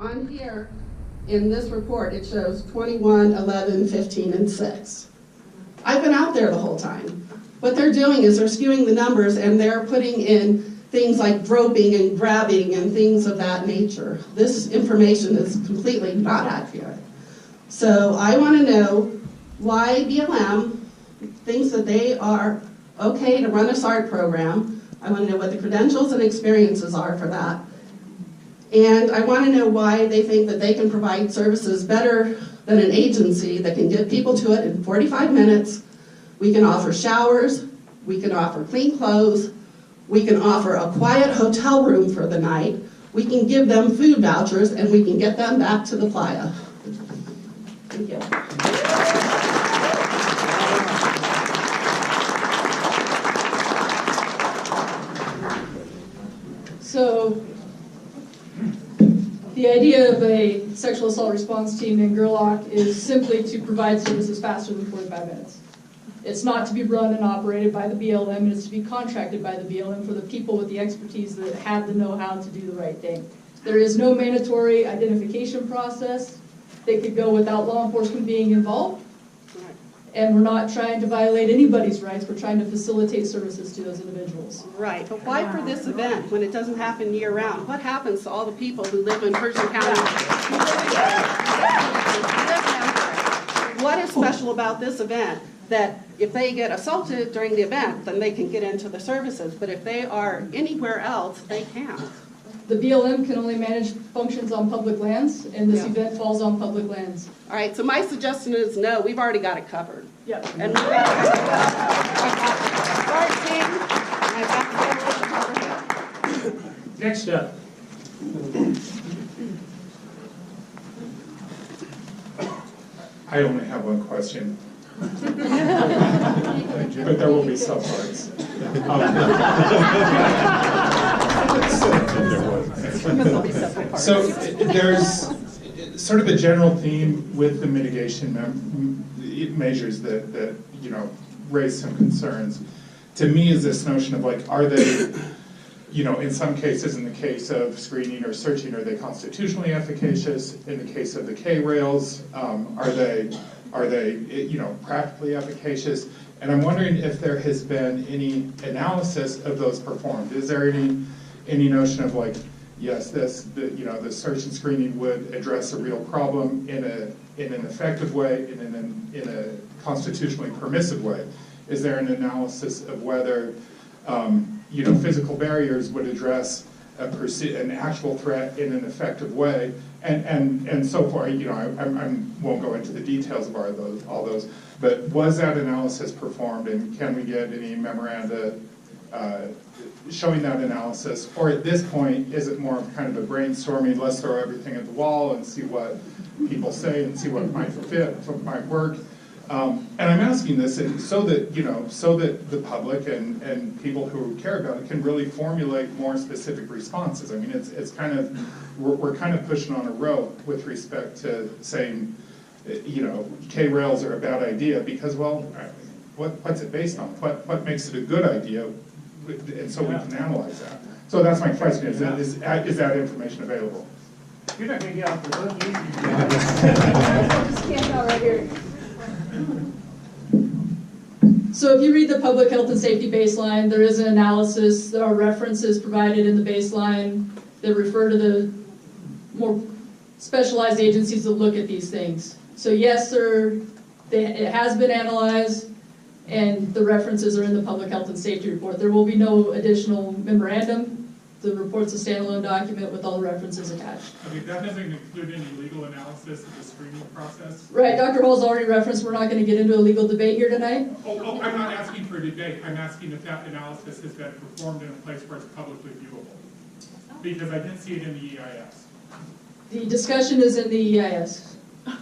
On here, in this report, it shows 21, 11, 15, and 6. I've been out there the whole time. What they're doing is they're skewing the numbers and they're putting in things like groping and grabbing and things of that nature. This information is completely not accurate. So I want to know why BLM thinks that they are okay to run a SART program. I want to know what the credentials and experiences are for that. And I want to know why they think that they can provide services better than an agency that can get people to it in 45 minutes. We can offer showers, we can offer clean clothes, we can offer a quiet hotel room for the night, we can give them food vouchers, and we can get them back to the playa. Thank you. So, the idea of a sexual assault response team in Gerlach is simply to provide services faster than 45 minutes. It's not to be run and operated by the BLM, it's to be contracted by the BLM for the people with the expertise that have the know-how to do the right thing. There is no mandatory identification process. They could go without law enforcement being involved. And we're not trying to violate anybody's rights, we're trying to facilitate services to those individuals. Right, but why for this event when it doesn't happen year-round? What happens to all the people who live in Pershing County? What is special about this event that if they get assaulted during the event, then they can get into the services, but if they are anywhere else, they can't? The BLM can only manage functions on public lands, and this event falls on public lands. All right, so my suggestion is no, we've already got it covered. Yep. And we've got it covered. Next up. I only have one question. But there will be subparts. So there's sort of a general theme with the mitigation measures that raise some concerns. To me, is this notion of like, are they, in some cases, in the case of screening or searching, are they constitutionally efficacious? In the case of the K-rails, are they practically efficacious? And I'm wondering if there has been any analysis of those performed. Is there any notion of like, yes, the search and screening would address a real problem in an effective way, in a constitutionally permissive way? Is there an analysis of whether physical barriers would address an actual threat in an effective way? And so far, I won't go into the details of all those, but was that analysis performed, and can we get any memoranda showing that analysis? Or at this point, is it more of kind of a brainstorming, let's throw everything at the wall and see what people say and see what might fit, what might work? And I'm asking this so that the public and people who care about it can really formulate more specific responses. I mean, it's kind of, we're kind of pushing on a rope with respect to saying, K-rails are a bad idea because, well, what's it based on? What makes it a good idea? And so we can analyze that. So that's my question: is that information available? You're not going to get off the hook easy. Just stand out right here. So if you read the public health and safety baseline, there is an analysis. There are references provided in the baseline that refer to the more specialized agencies that look at these things. So yes, sir, it has been analyzed, and the references are in the public health and safety report. There will be no additional memorandum. The report's a standalone document with all the references attached. Okay, that doesn't include any legal analysis of the screening process? Right, Dr. Hall's already referenced we're not going to get into a legal debate here tonight. Oh, I'm not asking for a debate. I'm asking if that analysis has been performed in a place where it's publicly viewable. Because I didn't see it in the EIS. The discussion is in the EIS.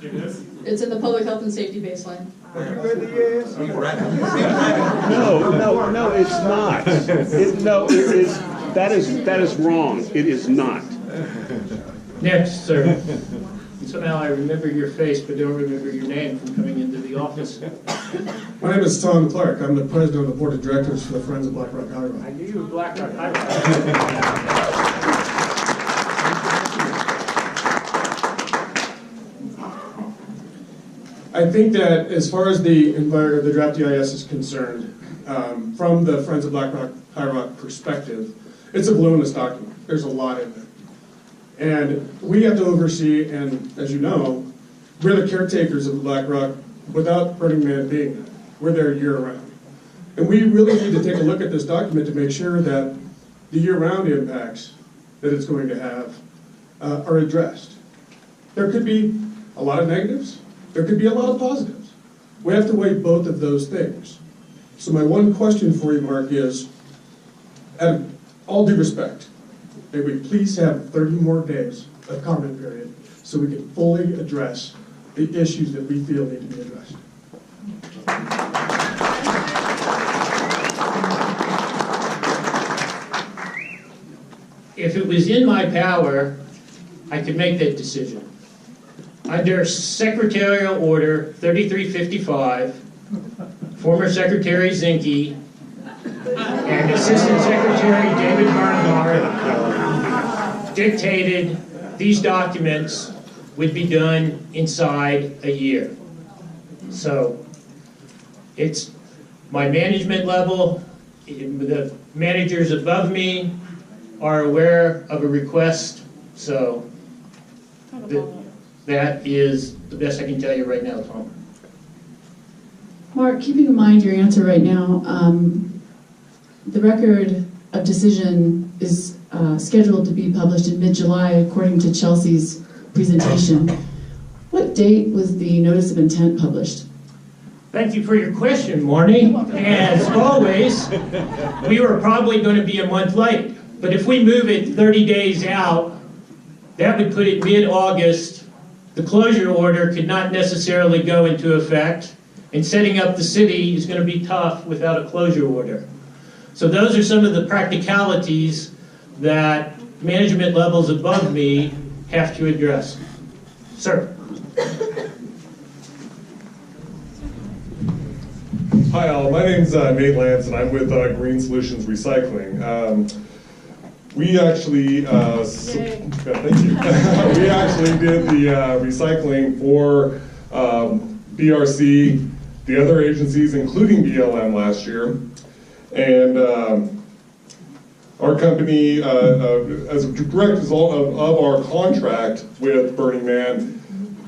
It is? It's in the public health and safety baseline. Have you read the EIS? No, it's not. It is. That is wrong. It is not. Next, sir. Somehow I remember your face, but don't remember your name from coming into the office. My name is Tom Clark. I'm the president of the board of directors for the Friends of Black Rock High Rock. I knew you were Black Rock High Rock. I think that as far as the draft DIS is concerned, from the Friends of Black Rock, High Rock perspective, it's a voluminous document. There's a lot in there. And we have to oversee, and as you know, we're the caretakers of Black Rock without Burning Man being there. We're there year-round. And we really need to take a look at this document to make sure that the year-round impacts that it's going to have are addressed. There could be a lot of negatives. There could be a lot of positives. We have to weigh both of those things. So my one question for you, Mark, is, at all due respect, may we please have 30 more days of comment period so we can fully address the issues that we feel need to be addressed. If it was in my power, I could make that decision. Under Secretarial Order 3355, former Secretary Zinke and Assistant Secretary David Barnhart dictated these documents would be done inside a year. So it's my management level, the managers above me are aware of a request, so that is the best I can tell you right now, Tom. Mark, keeping in mind your answer right now, the record of decision is scheduled to be published in mid-July according to Chelsea's presentation. What date was the notice of intent published? Thank you for your question, Marnie. As always, we were probably going to be a month late, but if we move it 30 days out, that would put it mid-August. The closure order could not necessarily go into effect, and setting up the city is going to be tough without a closure order. So those are some of the practicalities that management levels above me have to address. Sir. Hi all, my name's Nate Lance and I'm with Green Solutions Recycling. We actually, thank you. We actually did the recycling for BRC, the other agencies, including BLM last year. And our company, as a direct result of our contract with Burning Man,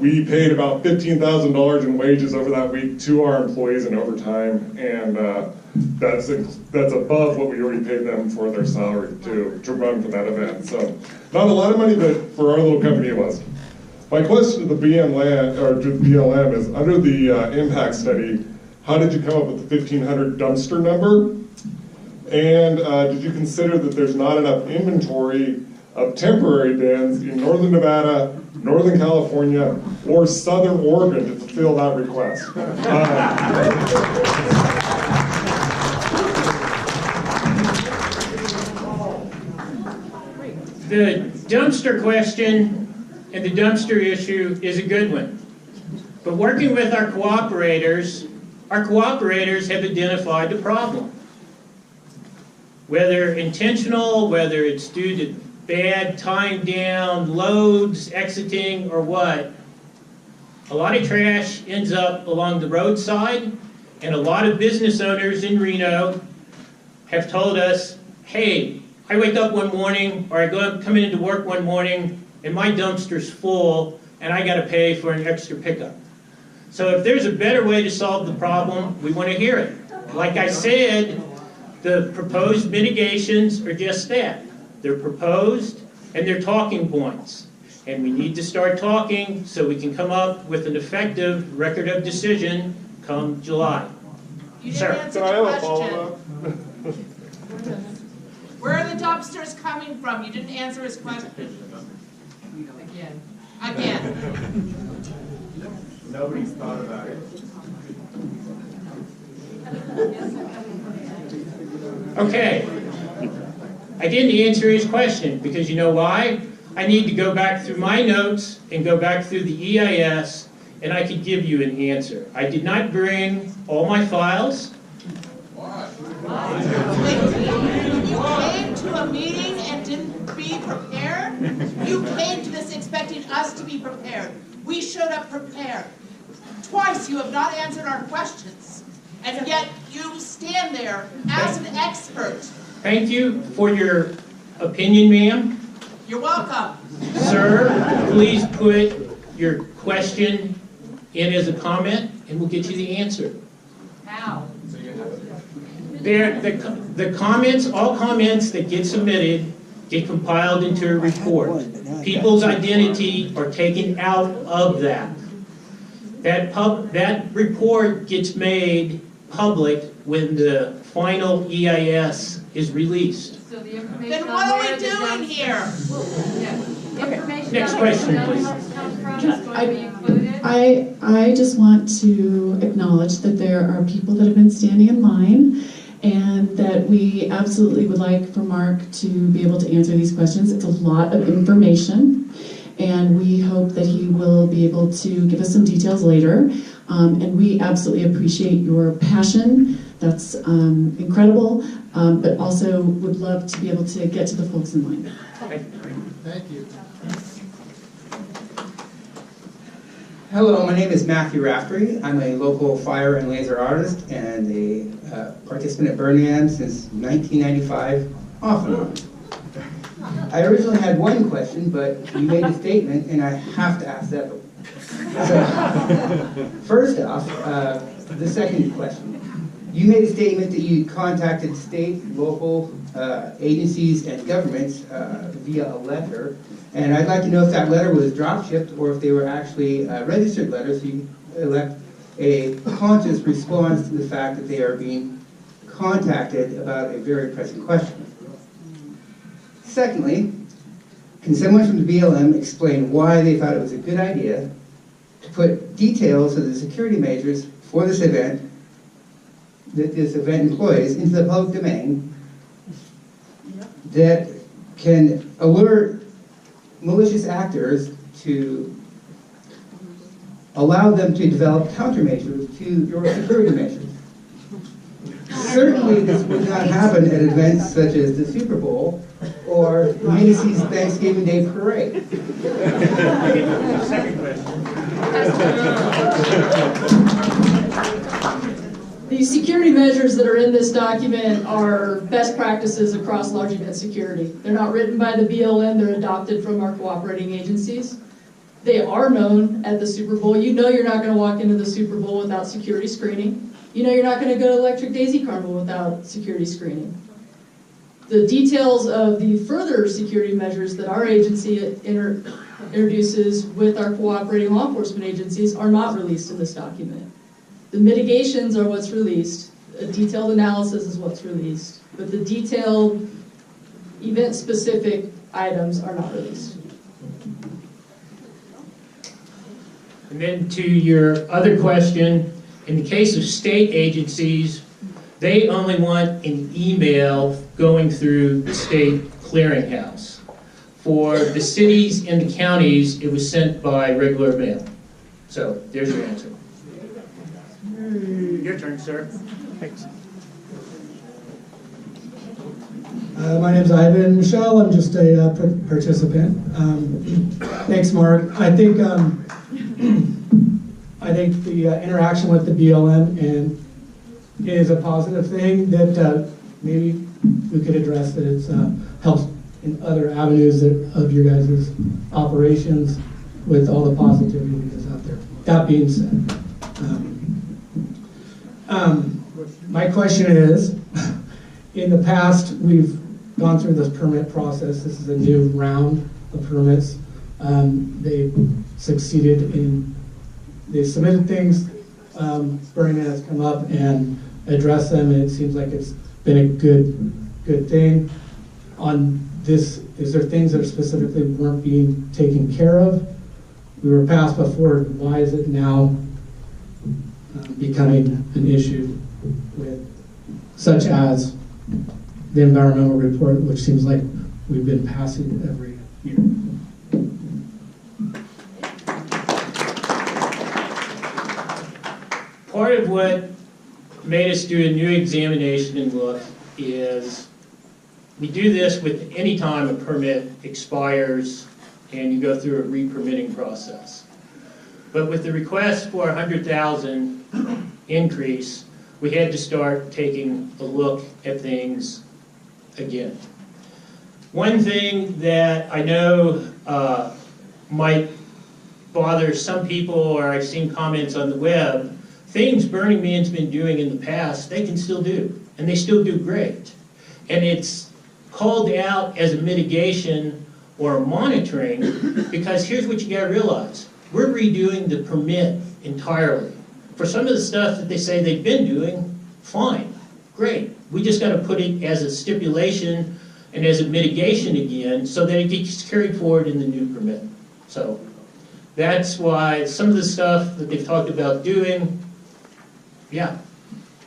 we paid about $15,000 in wages over that week to our employees in overtime, and that's above what we already paid them for their salary to run for that event. So not a lot of money, but for our little company it was. My question to the BLM is, under the impact study, how did you come up with the 1,500 dumpster number? And did you consider that there's not enough inventory of temporary bins in Northern Nevada, Northern California, or Southern Oregon to fulfill that request? The dumpster question and the dumpster issue is a good one. But working with our cooperators have identified the problem. Whether intentional, whether it's due to bad time down, loads, exiting, or what, a lot of trash ends up along the roadside, and a lot of business owners in Reno have told us, hey, I wake up one morning, or I come into work one morning, and my dumpster's full, and I got to pay for an extra pickup. So if there's a better way to solve the problem, we want to hear it. Like I said, the proposed mitigations are just that. They're proposed, and they're talking points. And we need to start talking so we can come up with an effective record of decision come July. You didn't answer the question. Where are the dumpsters coming from? You didn't answer his question. Again. Nobody's thought about it. Okay. I didn't answer his question because you know why? I need to go back through my notes and go back through the EIS, and I could give you an answer. I did not bring all my files. Why? You came to a meeting and didn't be prepared? You came to this expecting us to be prepared. We showed up prepared. Twice you have not answered our questions, and yet you stand there as an expert. Thank you for your opinion, ma'am. You're welcome. Sir, please put your question in as a comment, and we'll get you the answer. Now. The comments, all comments that get submitted get compiled into a report. People's identity are taken out of that. That report gets made public when the final EIS is released. So the information Then on what are where we the doing dump- here? Information Next on where question, the dump please. trucks come from is going to be included? I just want to acknowledge that there are people that have been standing in line, and that we absolutely would like for Mark to be able to answer these questions. It's a lot of information, and we hope that he will be able to give us some details later. And we absolutely appreciate your passion. That's incredible, but also would love to be able to get to the folks in line. Thank you. Hello, my name is Matthew Raftery. I'm a local fire and laser artist and a participant at Burning Man since 1995, off and on. I originally had one question, but you made a statement and I have to ask that. So, first off, the second question. You made a statement that you contacted state, local agencies and governments via a letter. And I'd like to know if that letter was drop-shipped or if they were actually registered letters, so you elect a conscious response to the fact that they are being contacted about a very pressing question. Secondly, can someone from the BLM explain why they thought it was a good idea to put details of the security measures for this event that this event employs into the public domain that can alert malicious actors to allow them to develop countermeasures to your security measures? Certainly this would not happen at events such as the Super Bowl or Macy's Thanksgiving Day Parade. Second question. The security measures that are in this document are best practices across large event security. They're not written by the BLM, they're adopted from our cooperating agencies. They are known at the Super Bowl. You know you're not going to walk into the Super Bowl without security screening. You know you're not going to go to Electric Daisy Carnival without security screening. The details of the further security measures that our agency introduces with our cooperating law enforcement agencies are not released in this document. The mitigations are what's released. A detailed analysis is what's released. But the detailed event-specific items are not released. And then to your other question, in the case of state agencies, they only want an email going through the state clearinghouse. For the cities and the counties, it was sent by regular mail. So there's your answer. Your turn, sir. Thanks. My name's Ivan Michelle. I'm just a participant. Thanks, Mark. I think the interaction with the BLM is a positive thing that maybe we could address, that it's helps in other avenues of your guys' operations with all the positivity that's out there. That being said, my question is, in the past, we've gone through this permit process. This is a new round of permits. They succeeded in, they submitted things, Burning Man has come up and addressed them, and it seems like it's been a good thing. On this, is there things that specifically weren't being taken care of? We were passed before, why is it now becoming an issue with, such as the environmental report, which seems like we've been passing every year? Part of what made us do a new examination and look is we do this with any time a permit expires and you go through a re-permitting process. But with the request for 100,000 increase, we had to start taking a look at things again. One thing that I know might bother some people, or I've seen comments on the web, things Burning Man's been doing in the past, they can still do, and they still do great. And it's called out as a mitigation or monitoring, because here's what you gotta realize. We're redoing the permit entirely. For some of the stuff that they say they've been doing, fine, great. We just gotta put it as a stipulation and as a mitigation again, so that it gets carried forward in the new permit. So that's why some of the stuff that they've talked about doing, yeah,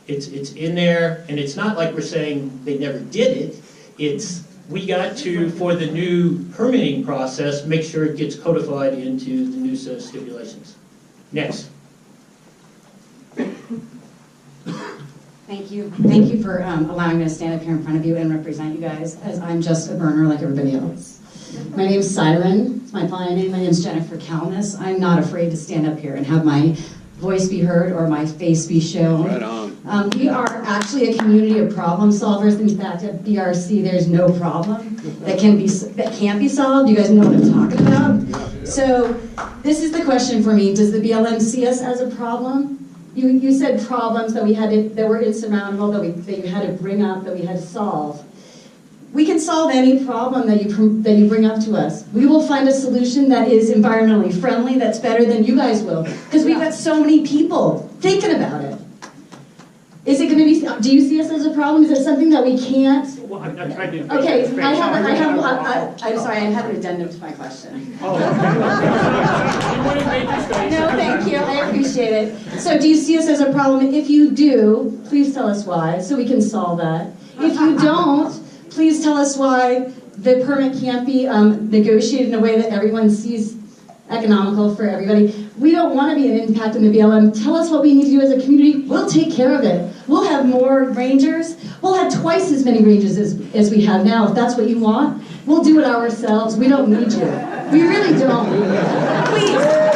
it's in there, and it's not like we're saying they never did it. It's, we got to, for the new permitting process, make sure it gets codified into the new set of stipulations. Next. Thank you. Thank you for allowing me to stand up here in front of you and represent you guys, as I'm just a burner like everybody else. My name's Siren. It's my flying name. My name's Jennifer Kalmus. I'm not afraid to stand up here and have my voice be heard or my face be shown. Right on. We are actually a community of problem solvers. In fact, at BRC, there's no problem that can't be solved. You guys know what I'm talking about. So this is the question for me. Does the BLM see us as a problem? You said problems that that were insurmountable, that you had to bring up, that we had to solve. We can solve any problem that you bring up to us. We will find a solution that is environmentally friendly, that's better than you guys will, because we've got so many people thinking about it. Is it going to be? Do you see us as a problem? Is there something that we can't? Well, I'm trying to. Okay, I'm sorry, I have an addendum to my question. Oh. No, thank you, I appreciate it. So do you see us as a problem? If you do, please tell us why, so we can solve that. If you don't, please tell us why the permit can't be negotiated in a way that everyone sees economical for everybody. We don't want to be an impact on the BLM. Tell us what we need to do as a community. We'll take care of it. We'll have more rangers. We'll have twice as many rangers as we have now, if that's what you want. We'll do it ourselves. We don't need you. We really don't. Please.